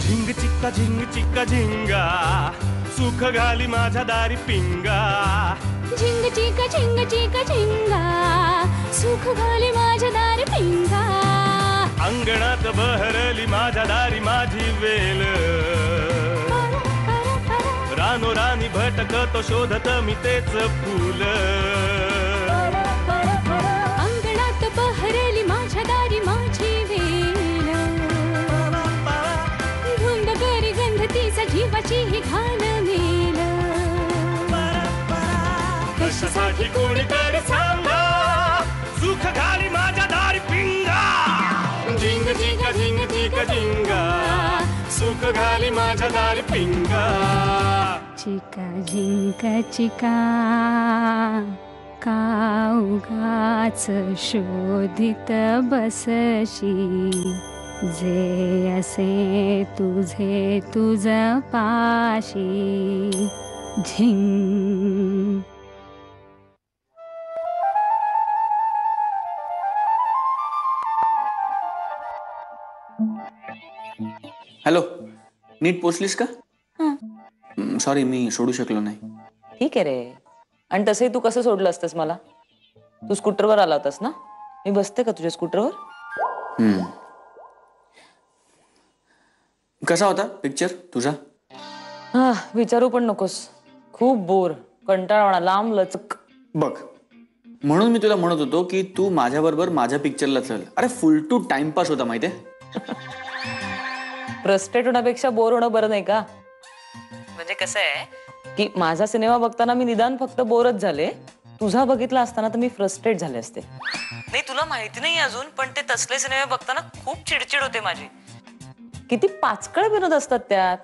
झिंग चिक्का झिंगा सुख घाली माझ्या दारी पिंगा झिंग चिका झिंगा सुख घाली माझ्या दारी पिंगा अंगणात बहरली माझ्या दारी माझी वेल रानो रानी भटकतो शोधत मी तेच फूल अंगणात बहरली माझ्या दारी माझी वेल धुंद करी गंध तिचा जीवाची ही घाण मेल कशासाठी कोणीतरी सांगा सुख घाली माझ्या दारी पिंगा झिंग चिका झिंगा सुख घाली माझ्या दारी पिंगा चिका झिंका चिका का उगाच शोधित बसशी जे असे तुझे तुझ पाशी झिंग हॅलो, नीट पोचलीस का? सॉरी, मी सोडू शकलो नाही. ठीक आहे रे. आणि तसंही तू कसं सोडलं असतंस मला? तू स्कूटरवर आला होतास ना? मी बसते का तुझ्या स्कूटरवर? कसा होता पिक्चर तुझा? हा, विचारू पण नकोस. खूप बोर, कंटाळवाणा, लांब लचक. बघ, म्हणून मी तुला म्हणत होतो की तू माझ्याबरोबर माझ्या पिक्चरला चल. अरे फुल टू टाइमपास होता माहितीये. फ्रस्ट्रेट होण्यापेक्षा बोर होणं बरं नाही का? म्हणजे कसं आहे की माझा सिनेमा बघताना मी निदान फक्त बोरच झाले, तुझा बघितला असताना तर मी फ्रस्ट्रेट झाले असते. नाही, तुला माहिती नाही अजून, पण ते तसले सिनेमे बघताना खूप चिडचिड होते माझी. किती पाचकळ विनोद असतात त्यात.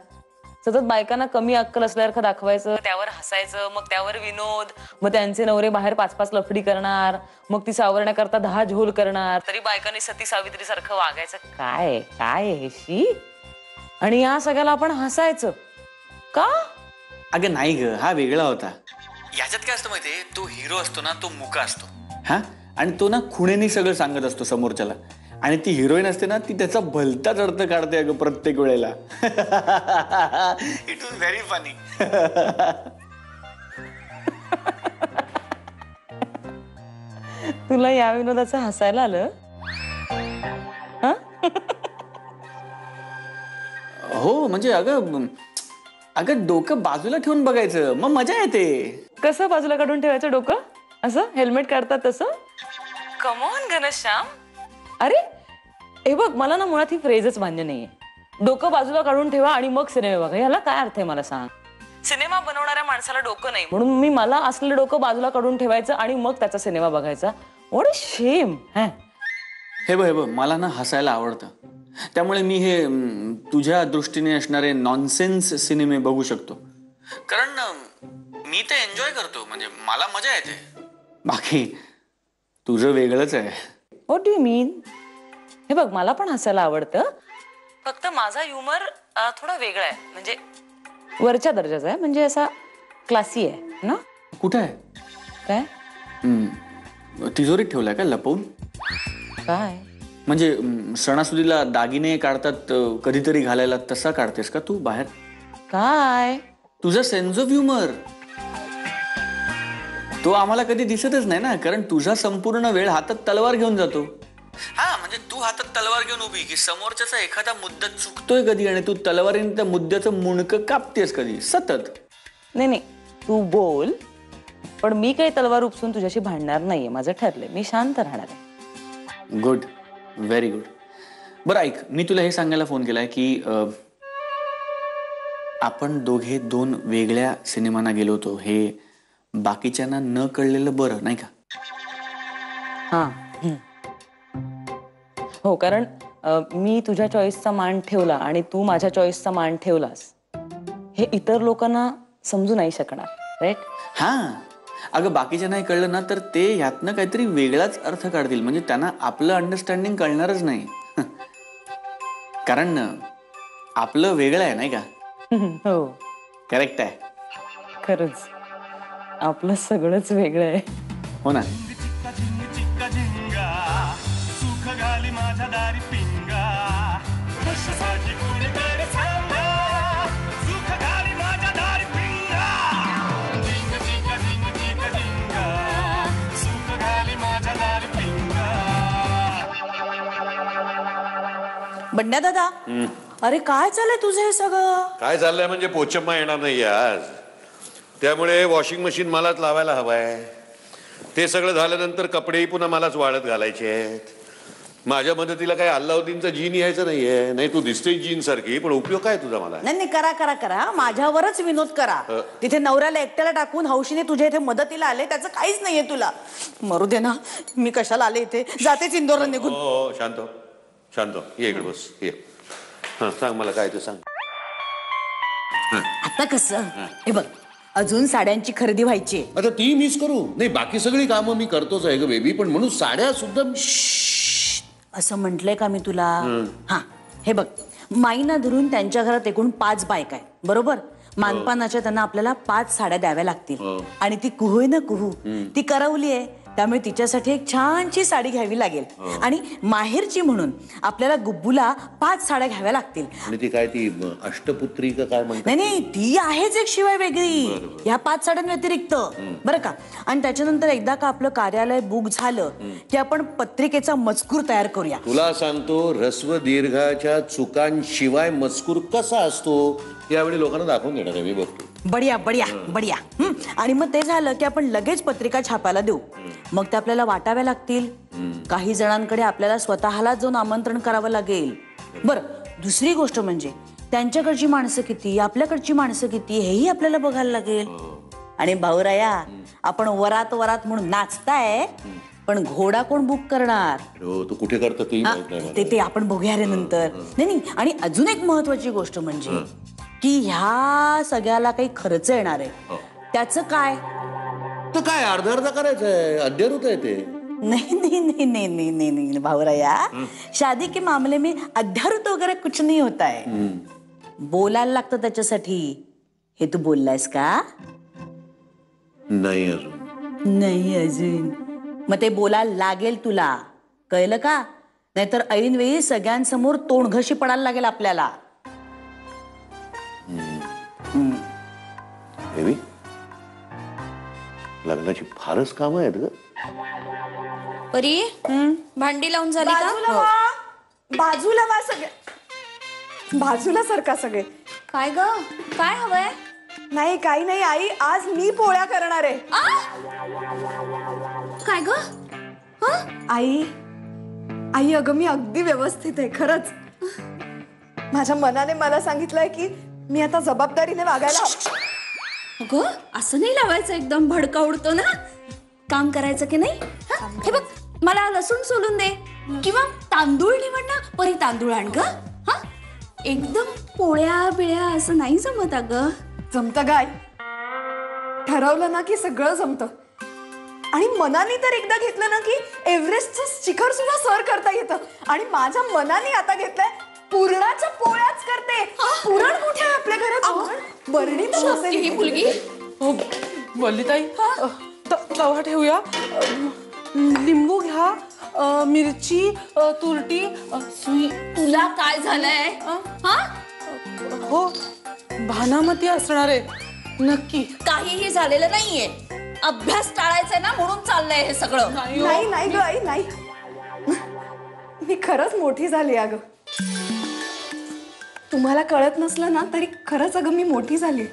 सतत बायकांना कमी अक्कल असल्यासारखं दाखवायचं, त्यावर हसायचं, मग त्यावर विनोद, मग त्यांचे नवरे बाहेर 5-5 लफडी करणार, मग ती सावरण्याकरता 10 झोल करणार, तरी बायकांनी सती सावित्री सारखं वागायचं. काय काय हे शी? आणि या सगळ्याला आपण हसायचं का? अगं नाही ग, हा वेगळा होता. याच्यात काय असतं माहितीये, तो हिरो असतो ना, तो मुका असतो हा, आणि तो ना खुणेनी सगळं सांगत असतो समोरच्याला, आणि ती हिरोईन असते ना, ती त्याचा भलताच अर्थ काढते अगं प्रत्येक वेळेला. It was very funny. तुला या विनोदाचं हसायला आलं? हो, म्हणजे अगं डोकं बाजूला ठेवून बघायचं, मग मजा येते. कसं बाजूला काढून ठेवायचं डोकं? असं हेल्मेट काढतात तसं? Come on Ghanshyam. अरे हे बघ, मला ना मुळात ही फ्रेजच मान्य नाहीये. डोकं बाजूला काढून ठेवा आणि मग सिनेमा बघा, याला काय अर्थ आहे मला सांग? सिनेमा बनवणाऱ्या माणसाला डोकं नाही म्हणून मी मला असलेलं डोकं बाजूला काढून ठेवायचं आणि मग त्याचा सिनेमा बघायचा. What a shame. हे बघ, मला ना हसायला आवडतं, त्यामुळे मी हे तुझ्या दृष्टीने असणारे नॉनसेन्स सिनेमे बघू शकतो, कारण मी ते एन्जॉय करतो, म्हणजे मला मजा येते. बाकी तुझं वेगळंच आहे. व्हॉट डू यू मीन? हे बघ, मला पण हसायला आवडतं, फक्त माझा ह्युमर थोडा वेगळा आहे, म्हणजे वरच्या दर्जाचा आहे, म्हणजे असा क्लासी आहे ना. कुठे आहे? काय? तिजोरीत ठेवलाय का लपवून? काय म्हणजे सणासुदीला दागिने काढतात कधीतरी घालायला, तसा काढतेस का तू बाहेर? काय? तुझा सेन्स ऑफ ह्युमर तो आम्हाला कधी दिसतच नाही ना, कारण तुझा संपूर्ण वेळ हातात तलवार घेऊन जातो. हा, म्हणजे तू हातात तलवार घेऊन उभी की समोरच्याचा एखादा मुद्दा चुकतोय कधी आणि तू तलवारीने त्या मुद्द्याचं मुंडकं कापतेस कधी सतत. नाही, तू बोल, पण मी काही तलवार उपसून तुझ्याशी भांडणार नाहीये. माझं ठरलंय, मी शांत राहणार आहे. Good, very good. बरं ऐक, मी तुला हे सांगायला फोन केलाय की आपण दोघे 2 वेगळ्या सिनेमांना गेलो होतो, हे बाकीच्यांना न कळलेलं बरं नाही का? हा, हो, कारण मी तुझ्या चॉईसचा मान ठेवला आणि तू माझ्या चॉईसचा मान ठेवलास, हे इतर लोकांना समजू नाही शकणार, राईट? हा, अगं बाकीच्या नाही कळलं ना तर ते ह्यातनं काहीतरी वेगळाच अर्थ काढतील, म्हणजे त्यांना आपलं अंडरस्टँडिंग कळणारच नाही. कारण आपलं वेगळं आहे नाही का? हो, करेक्ट आहे. खरंच आपलं सगळंच वेगळं आहे. हो ना. चिक्का झिंगा सुख घाली माझ्या दारी पिंगा कशासाठी कोणीतरी सांगा बंड्या दादा अरे काय चाललंय तुझं हे सगळं? काय चाललंय म्हणजे पोचम्मा येणार नाही आज, त्यामुळे वॉशिंग मशीन मलाच लावायला हवाय. ते सगळं झाल्यानंतर कपडेही पुन्हा मलाच वाळत घालायचे आहेत. माझ्या मदतीला काही अल्लाउद्दीनचा जीन यायचं नाहीये. नाही तू दिसतेच जीन सारखी, पण उपयोग काय तुझा मला? नाही नाही, करा करा करा, माझ्यावरच विनोद करा. तिथे नवऱ्याला एकट्याला टाकून हौशीने तुझ्या इथे मदतीला आले, त्याचं काहीच नाहीये तुला. मरू दे ना, मी कशाला आले इथे, जातेच इंदोरला निघून. हो शांत हो, शांत हो. ये इकडे बस, ये. हा सांग मला काय ते सांग. आता कसं हे बघ, अजून साड्यांची खरेदी व्हायची. आता ती मिस करू नाही, बाकी सगळी कामं मी करतोच आहे ग बेबी, पण म्हणून साड्या सुद्धा. असं म्हटलंय का मी तुला? हा हे बघ, माईना धरून त्यांच्या घरात एकूण 5 बायका आहे, बरोबर? मानपानाच्या त्यांना आपल्याला 5 साड्या द्याव्या लागतील. आणि ती कुहू आहे ना, कुहू ती करवली आहे, त्यामुळे तिच्यासाठी एक छानशी साडी घ्यावी लागेल. आणि माहेरची म्हणून आपल्याला गुब्बूला 5 साड्या घ्याव्या लागतील. आणि ती काय ती अष्टपुत्री का काय म्हणतात? नाही नाही, ती आहेच एक शिवाय वेगळी, ह्या 5 साड्यांव्यतिरिक्त, बरं का? आणि त्याच्यानंतर एकदा का आपलं कार्यालय बुक झालं की आपण पत्रिकेचा मजकूर तयार करूया. तुला सांगतो, ऱ्हस्व दीर्घाच्या चुकांशिवाय मजकूर कसा असतो यावेळी लोकांना दाखवून देणार आहे मी, बघतो. बढिया बढिया बढिया. आणि मग ते झालं की आपण लगेच पत्रिका छापायला देऊ. मग ते आपल्याला वाटाव्या लागतील. काही जणांकडे आपल्याला स्वतःला जाऊन आमंत्रण करावं लागेल. बरं, दुसरी गोष्ट म्हणजे त्यांच्याकडची माणसं किती, आपल्याकडची माणसं किती, हेही आपल्याला बघायला लागेल. आणि भाऊराया, आपण वरात वरात म्हणून नाचताय, पण घोडा कोण बुक करणार? तू कुठे करतो ते ते आपण बघूया रे नंतर. नाही नाही, आणि अजून एक महत्वाची गोष्ट म्हणजे की ह्या सगळ्याला काही खर्च येणार आहे, त्याचं काय? तर काय अर्धा अर्धा करायचंय, अद्ययावत आहे ते. नहीं नहीं नहीं नहीं नहीं नहीं नहीं भावराया, शादी के मामले में अध्यारुत वगैरे कुछ नहीं होता है. बोलायला लागतं त्याच्यासाठी. हे तू बोललायस का? नाही अजून. नाही अजून. मग ते बोलायला लागेल तुला, कळलं का? नाहीतर ऐन वेळी सगळ्यांसमोर तोंडघशी पडायला लागेल आपल्याला. बेबी, लग्नाची फारच कामं आहेत ग. परी भांडी लावून झाली का? बाजूला वा सगळे, बाजूला सरका सगळे. काय ग, काय हवंय? नाही काही नाही आई, आज मी पोळ्या करणार आहे. काय ग? आई आई अगं मी अगदी व्यवस्थित आहे खरंच. माझ्या मनाने मला सांगितलंय की मी आता जबाबदारीने वागायला. अगं असं नाही लावायचं, एकदम भडका उडतो ना. काम करायचं की नाही? हे बघ, मला लसूण सोलून दे, किंवा तांदूळ निवड ना. परी तांदूळ आण ग. हा, एकदम पोळ्या बिळ्या असं नाही जमत अगं. जमतं गाय, ठरवलं ना की सगळं जमतं. आणि मनाने तर एकदा घेतलं ना की एव्हरेस्टचं शिखर सुद्धा सर करता येतं. आणि माझ्या मनाने आता घेतलंय पुरणाच्या पोळ्याच करते. पुरण कुठे आहे आपल्या घरात? बरणी तर नसेल ही मुलगी. वल्लीताई, तवा ठेवूया, लिंबू घ्या, मिरची, तुरटी, सुई. तुला काय झालंय? हा, हो, भानामती असणार आहे नक्की. काहीही झालेलं नाहीये. अभ्यास टाळायचा ना, म्हणून चाललंय हे सगळं. नाही नाही ग आई, नाही. मी खरंच मोठी झाली अगं. तुम्हाला कळत नसलं ना तरी खरंच अगं मी मोठी झाली.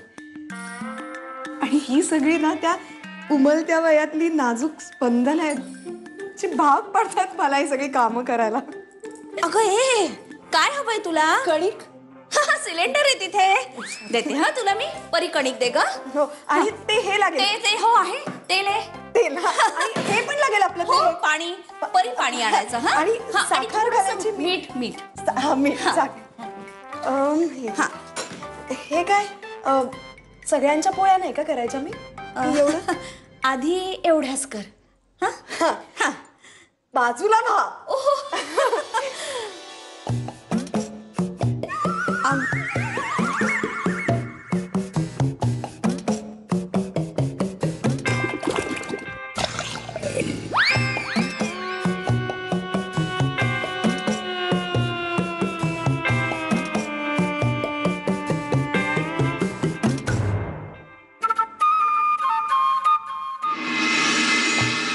आणि ही सगळी ना त्या उमलत्या वयातली नाजूक स्पंदन आहेत, जे भाग पडतात मला ही सगळी कामं करायला. अगं हे काय हवंय तुला? कणिक. सिलेंडर आहे तिथे, देते हा तुला मी. परी कणिक दे ग. हो, आणि ते हे लागेल. ते हो आहे, तेल आहे. तेल. आणि हे पण लागेल आपलं. हो, पाणी. परी पाणी आणायचं. हा, आणि हा, साखर थोडंसं घालायची. मीठ मीठ. हा, मीठ. हे काय सगळ्यांच्या पोळ्या नाही का करायच्या मी? एवढं आधी एवढ्याच कर. हा, बाजूला ना.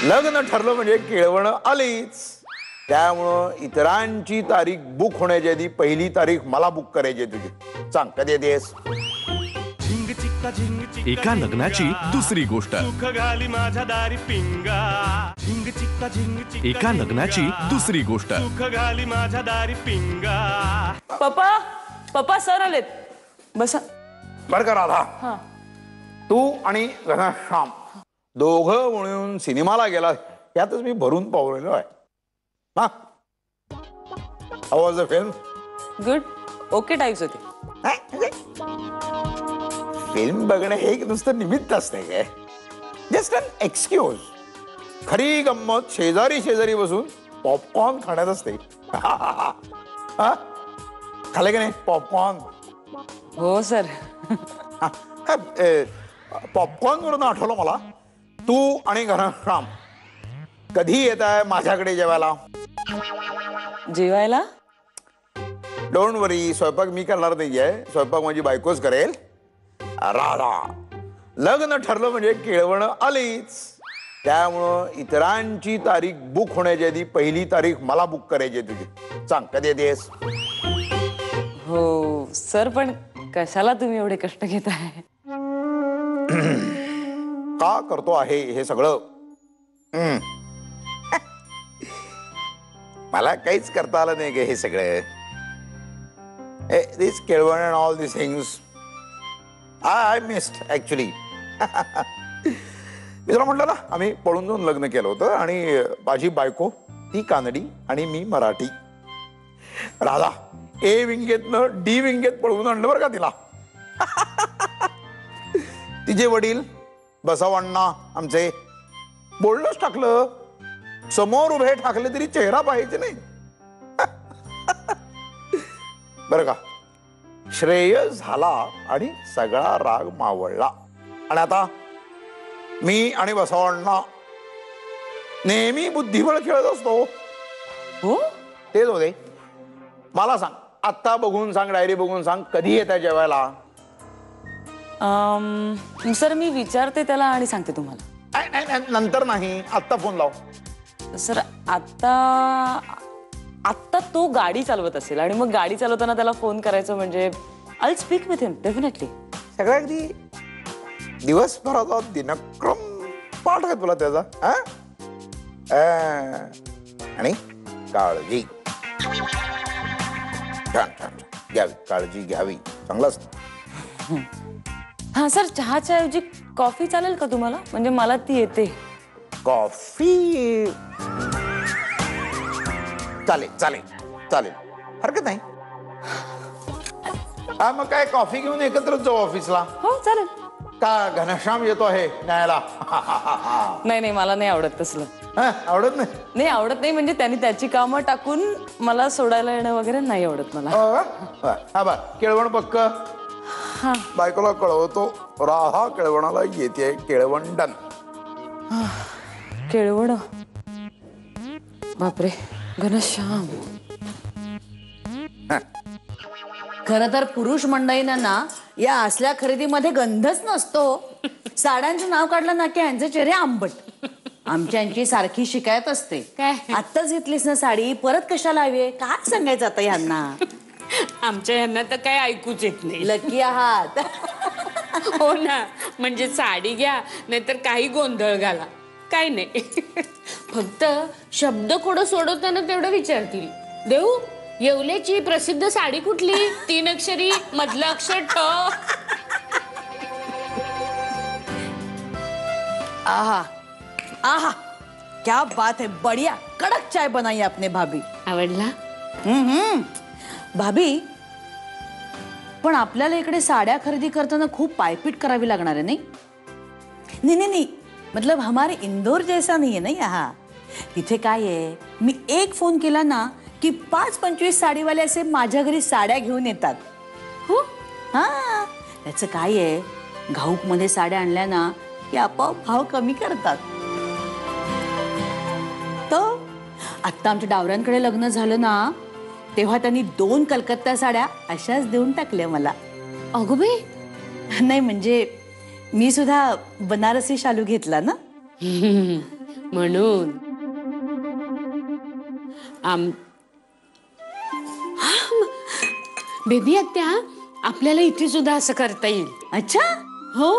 लग्न ठरलं म्हणजे केळवण आलीच. त्यामुळं इतरांची तारीख बुक होण्याच्या आधी पहिली तारीख मला बुक करायची आहे तुझी. सांग कधी येतेस? झिंग चिक्का झिंग चिक्का एका लग्नाची दुसरी गोष्ट. सुख घाली माझ्या दारी पिंगा. झिंग चिक्का झिंग चिक्का एका लग्नाची दुसरी गोष्ट. सुख घाली माझ्या दारी पिंगा. पप्पा पप्पा सर आलेत, बसा. बरं का राधा, तू आणि घनश्याम दोघं म्हणून सिनेमाला गेला यातच मी भरून पावलेलो आहे. हा, how was the film? Good, okay types होते. फिल्म बघणं हे एक नुसतं निमित्त असते काय, जस्ट अन एक्सक्यूज. खरी गंमत शेजारी शेजारी बसून पॉपकॉर्न खाण्यात असते. हा, खाल्ले की नाही पॉपकॉर्न? हो सर. पॉपकॉर्न वरून आठवलं मला, तू आणि घनश्याम कधी येत आहे माझ्याकडे जेवायला? जेवायला? डोंट वरी, स्वयंपाक मी करणार नाहीये, स्वयंपाक माझी बायकोच करेल. राधा, लग्न ठरलं म्हणजे केळवण आलीच. त्यामुळं इतरांची तारीख बुक होण्याच्या आधी पहिली तारीख मला बुक करायची आहे तुझी. सांग कधी येतेस? हो सर, पण कशाला तुम्ही एवढे कष्ट घेताय? का करतो आहे हे सगळं? मला काहीच करता आलं नाही गे हे सगळं. दिस केळवण and all this things I missed actually. मी तुला म्हटलं ना, आम्ही पळून जाऊन लग्न केलं होतं आणि माझी बायको ती कानडी आणि मी मराठी. राधा ए विंगेतनं डी विंगेत पळवून आणलं बरं का तिला. तिचे वडील बसवण्णा आमचे बोलणंच टाकलं, समोर उभे ठाकले तरी चेहरा पाहायचे नाही. बरं का, श्रेय झाला आणि सगळा राग मावळला. आणि आता मी आणि बसवण्णा नेहमी बुद्धिबळ खेळत असतो. हो, तेच होते. मला सांग, आत्ता बघून सांग, डायरी बघून सांग, कधी येत आहे जेवायला? सर मी विचारते त्याला आणि सांगते तुम्हाला. नंतर नाही, आत्ता फोन लाव. सर आत्ता तो गाडी चालवत असेल आणि मग गाडी चालवताना त्याला फोन करायचं म्हणजे I will speak with him definitely. सगळ्या अगदी दिवसभराचा दिनक्रम पाठ आहे तुला त्याचा. आणि काळजी छान छान घ्यावी, काळजी घ्यावी, चांगलंच. हा सर, चहाच्या ऐवजी कॉफी चालेल का तुम्हाला? म्हणजे मला ती येते. कॉफी चालेल चालेल चालेल, हरकत नाही. हा मग काय, कॉफी घेऊन एकत्रच जाऊ ऑफिसला? हो चालेल. का घनश्याम येतो आहे न्यायला? नाही नाही, मला नाही आवडत तसलं. आवडत नाही? नाही आवडत नाही, म्हणजे त्यांनी त्याची कामं टाकून मला सोडायला येणं वगैरे नाही आवडत मला. हा बा, केळवण पक्क. बायकोला कळवतो, राहा केळवणाला येते केळवण डन. केळवण, बापरे घनश्याम. खरं तर पुरुष मंडळींना ना या असल्या खरेदीमध्ये गंधच नसतो. साड्यांचं नाव काढलं ना की यांचे चेहरे आंबट. आमच्यांची सारखी शिकायत असते, आत्ताच घेतलीस ना साडी, परत कशाला हवी? काय सांगायचं आता यांना? आमच्या यांना तर काय ऐकूच येत नाही. लकी आहात. हो ना, म्हणजे साडी घ्या नाहीतर काही गोंधळ घाला, काय नाही. फक्त शब्द कोड सोडवताना तेवढं विचारतील, देऊ येवल्याची प्रसिद्ध साडी कुठली? 3 अक्षरी, मधलं अक्षर ट. आहा आहा, क्या बात है, बढ़िया कड़क चाय बनाई आपने भाभी. आवडला? भाभी, पण आपल्याला इकडे साड्या खरेदी करताना खूप पायपीट करावी लागणार आहे नाही? नहीं नहीं, मतलब हमारे इंदौर जैसा नहीं है ना यहाँ. तिथे काय आहे, मी एक फोन केला ना की 5-25 साडीवाले असे माझ्या घरी साड्या घेऊन येतात. हो, हा, त्याचं काय आहे, घाऊक मध्ये साड्या आणल्या ना की आपोआप भाव कमी करतात. तर आत्ता आमच्या डावऱ्यांकडे लग्न झालं ना, तेव्हा त्यांनी 2 कलकत्ता साड्या अशाच देऊन टाकल्या मला. अगो बाई. नाही म्हणजे मी सुद्धा बनारसी शालू घेतला ना. म्हणून बेबी आत्या, आपल्याला इथे सुद्धा असं करता येईल. अच्छा, हो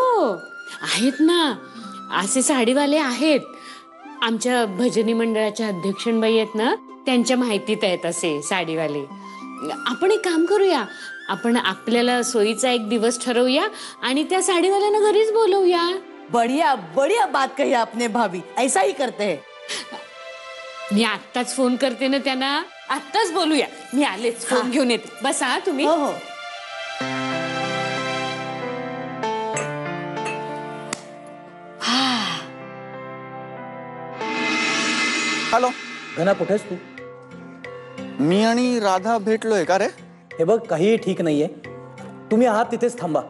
आहेत ना, असे साडीवाले आहेत. आमच्या भजनी मंडळाच्या अध्यक्षबाई आहेत ना, त्यांच्या माहितीत आहेत असे साडीवाले. आपण एक काम करूया, आपण आपल्याला सोयीचा एक दिवस ठरवूया आणि त्या साडीवाल्यांना घरीच बोलवूया. बढ़िया बढ़िया बात कही आपने भाभी, ऐसा ही करते हैं. मी आत्ताच फोन करते ना त्यांना, आत्ताच बोलूया. मी आलेच, फोन घेऊन येते. बसा तुम्ही. हो हो. हॅलो, घना कुठेस तू? मी आणि राधा भेटलोय का रे? हे बघ, काहीही ठीक नाहीये. तुम्ही आहात तिथेच थांबा.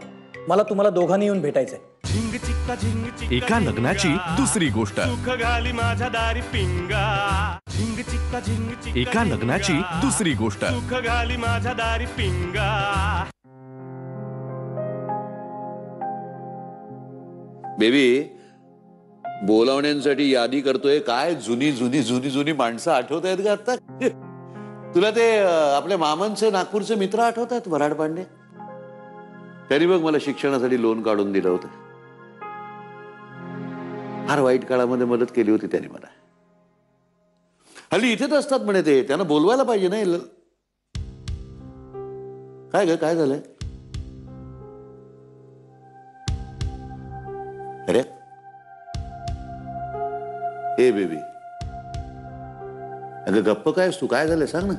मला तुम्हाला दोघांनी येऊन भेटायचंय. झिंग चिक्का झिंग चिक्का एका लग्नाची दुसरी गोष्ट. सुख घाली माझ्या दारी पिंगा. झिंग चिक्का झिंग चिक्का एका लग्नाची दुसरी गोष्ट. सुख घाली माझ्या दारी पिंगा. बेबी, बोलावण्यांसाठी यादी करतोय काय? जुनी जुनी जुनी जुनी माणसं आठवत आहेत का आता? तुला ते आपल्या मामांचे नागपूरचे मित्र आठवत आहेत, वराड पांडे? त्यांनी बघ मला शिक्षणासाठी लोन काढून दिलं होतं. फार वाईट काळामध्ये मदत केली होती त्यांनी मला. हल्ली इथेच असतात म्हणे ते, त्यांना बोलवायला पाहिजे नाही. काय ग, काय झालंय? अरे ए बेबी, अगं गप्प कायस तू? काय झालंय सांग ना.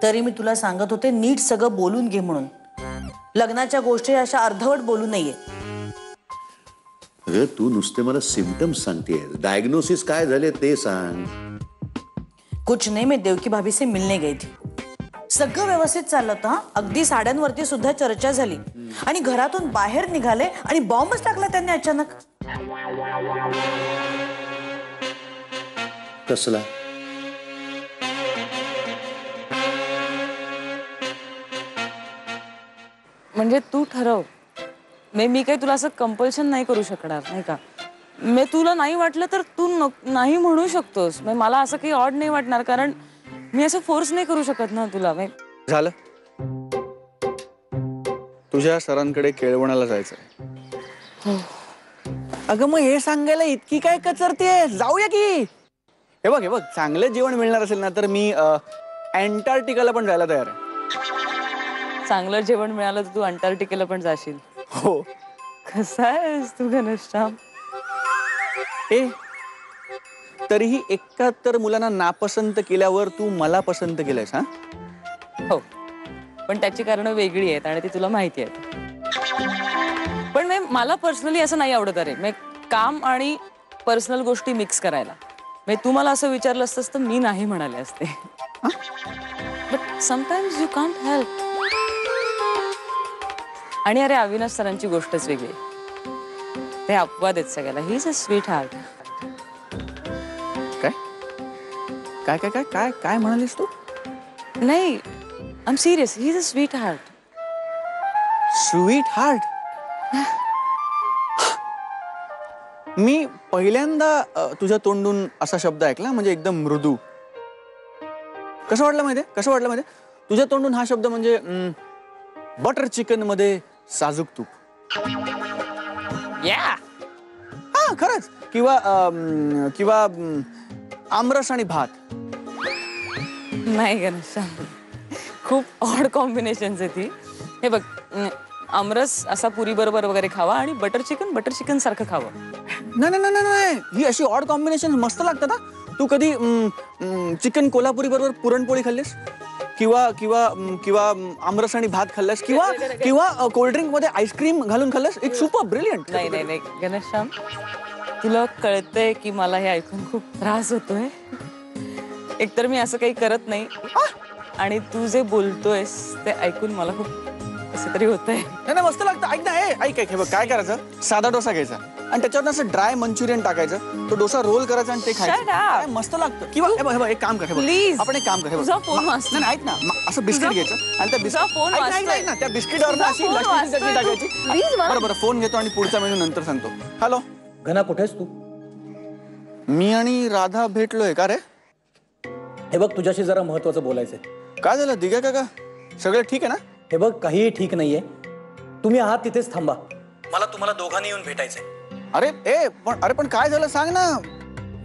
तरी मी तुला सांगत होते, नीट सगळं बोलून घे म्हणून. लग्नाच्या गोष्टी अशा अर्धवट बोलू नये. अगं तू नुसते मला सिम्पटम्स सांगते, डायग्नोसिस काय झाले ते सांग. कुछ नाही, मैं देवकी भाभी से मिलने गई थी. सगळं व्यवस्थित चाललं होतं. अगदी साड्यांवरती सुद्धा चर्चा झाली आणि घरातून बाहेर निघाले आणि बॉम्बच टाकला त्यांनी अचानक. कसला? म्हणजे तू ठरव. मी काही तुला असं कंपल्शन नाही करू शकणार, नाही का? मी तुला नाही वाटलं तर तू नाही म्हणू शकतोस. मला असं काही ऑड नाही वाटणार, कारण मी असं फोर्स नाही करू शकत ना तुला. झालं, तुझ्या सरांकडे केळवणाला जायचंय. अगं मग हे सांगायला इतकी काय कचरतेय? जाऊया की. हे बघ, चांगले जेवण मिळणार असेल ना तर मी अँटार्क्टिकाला पण जायला तयार आहे. चांगलं जेवण मिळालं तर तू अंटार्क्टिकेला पण जाशील? हो. कसा आहेस तू घनश्याम? तरीही 71 मुलांना नापसंत केल्यावर तू मला पसंत केलंयस. हा हो, पण त्याची कारणं वेगळी आहेत आणि ती तुला माहिती आहेत. पण मला पर्सनली असं नाही आवडत अरे, काम आणि पर्सनल गोष्टी मिक्स करायला. तू मला असं विचारलं असतंस तर मी नाही म्हणाले असते. But sometimes you can't help. आणि अरे अविनाश सरांची गोष्टच वेगळी. ते अपवाद आहेत सगळ्याला. He is a sweetheart. काय काय काय काय काय म्हणालीस तू? नाही, I am serious. He is a sweetheart. Sweetheart? मी पहिल्यांदा तुझ्या तोंडून असा शब्द ऐकला, म्हणजे एकदम मृदू. कसं वाटलं माहितीये? तुझ्या तोंडून हा शब्द म्हणजे बटर चिकन मध्ये साजूक तूप. हा खरंच. किंवा आमरस आणि भात. नाही घनश्याम, खूप ऑड कॉम्बिनेशन आहे ती. हे बघ, आमरस असा पुरी बरोबर वगैरे खावा आणि बटर चिकन सारखं खावं. नाही, ही अशी ऑड कॉम्बिनेशन मस्त लागतात ना. तू कधी चिकन कोल्हापुरी बरोबर पुरणपोळी खाल्लीस? किंवा आमरस आणि भात खाल्लास? किंवा कोल्ड्रिंक मध्ये आईस्क्रीम घालून खाल्लास? It's super brilliant. नाही घनश्याम, तुला कळतंय की मला हे ऐकून खूप त्रास होतोय. एकतर मी असं काही करत नाही आणि तू जे बोलतोयस ते ऐकून मला खूप कसं तरी होतंय. नाही मस्त लागतं. ऐक ना, ऐक हे बघ, काय करायचं, साधा डोसा घ्यायचा आणि त्याच्यावर असं ड्राय मंचुरियन टाकायचं, तो डोसा रोल करायचा आणि ते खायचं. मस्त लागतं. किंवा एक काम कर, प्लीज, आपण एक काम कर, तुझा फोन वाजतो. नाही ऐक ना, असं बिस्किट घ्यायचं आणि त्या बिस्किट त्या बिस्किटावर अशी लसणाची चटणी टाकायची. बरोबर, फोन घेतो आणि पुढचा मेनू नंतर सांगतो. हॅलो घना कुठेस तू? मी आणि राधा भेटलोय का रे? हे बघ तुझ्याशी जरा महत्वाचं बोलायचंय. काय झालं दिघ्या काका, सगळं ठीक आहे ना? हे बघ काहीही ठीक नाहीये. तुम्ही आहात तिथेच थांबा. मला तुम्हाला दोघांनी येऊन भेटायचंय. अरे पण काय झालं सांग ना.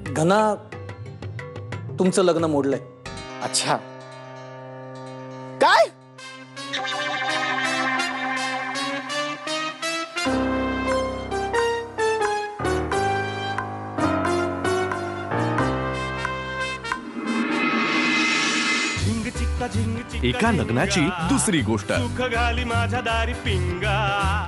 घना, तुमचं लग्न मोडलंय. अच्छा, काय? एका लग्नाची दुसरी गोष्ट. सुख घाली माझ्या दारी पिंगा.